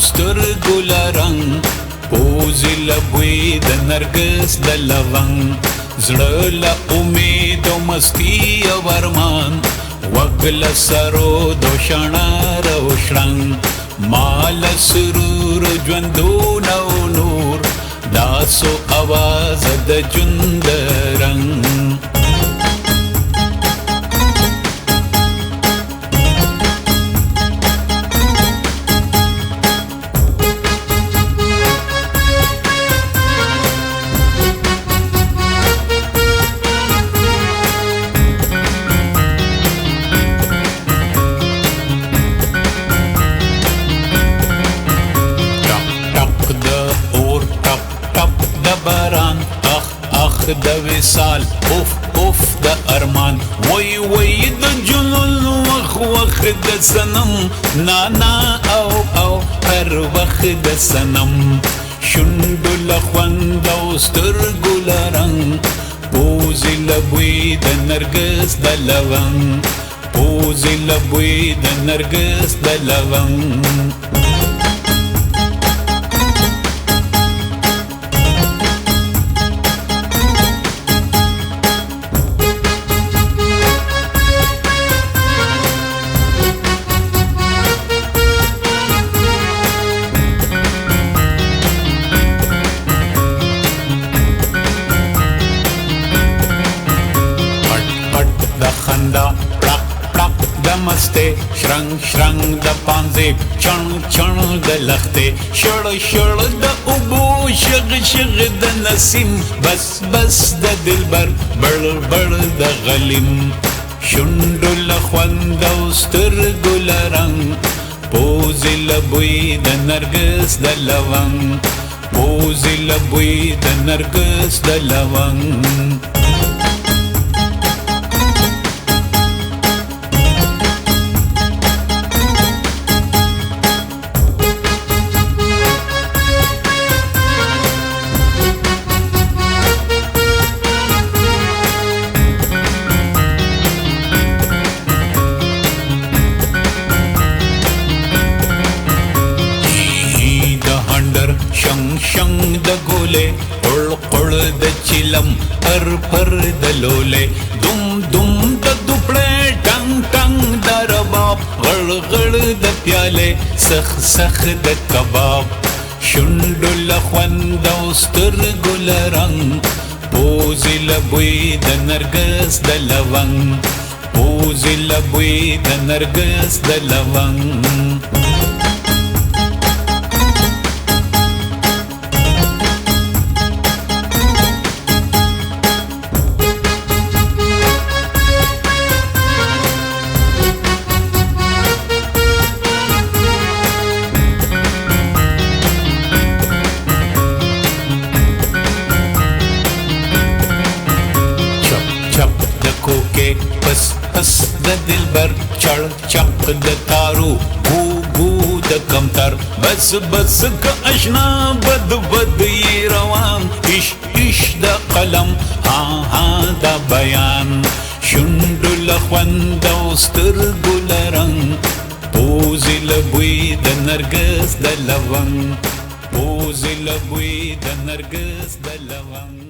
سترګو لرنګ پوزې له بوی د نرګس د لونګ زړه له امید او مستي او ارمان وږ له سرود او شڼار او شړنګ ما له سرور ژوندونه او نور دا سو اواز د ژوند رنګ د وصال اوف اوف د ارمان وای وای د جنون وخ د سنم نانا او هر وخت د سنم شونډو له خوند او سترګو له رنګ پوزې له بوی د نرګس د لونګ پوزې له بوی د نرګس د لونګ مسته شرنګ شرنګ د پانځې چڼ چڼ د لختې شړ شړ د اوبو شغ شغ د نسیم بس بس د دلبر بړ بړ د غلیم شونډو له خوند او سترګو له رنګ پوزې له بوی د نرګس د لونګ پوزې له بوی د نرګس د لونګ شنگ د ګولې قړ قړ د چلم پر پر د لولې دم دم د دوپړې ټنګ ټنګ د رباب غړ غړ د پیالې سخ سخ د کباب شونډو له خوند او سترګو له رنګ پوزې له بوی د نرګس د لونګ پوزې له بوی د نرګس د لونګ پس پس د دلبر چړ چق د تارو گو گو د کمتر بس بس که اشنا بد بد یې روان اش اش د قلم ها ها د بیان شونډو له خوند او سترګو له رنګ پوزې له بوی د نرګس د لونګ پوزې له بوی د نرګس د لونګ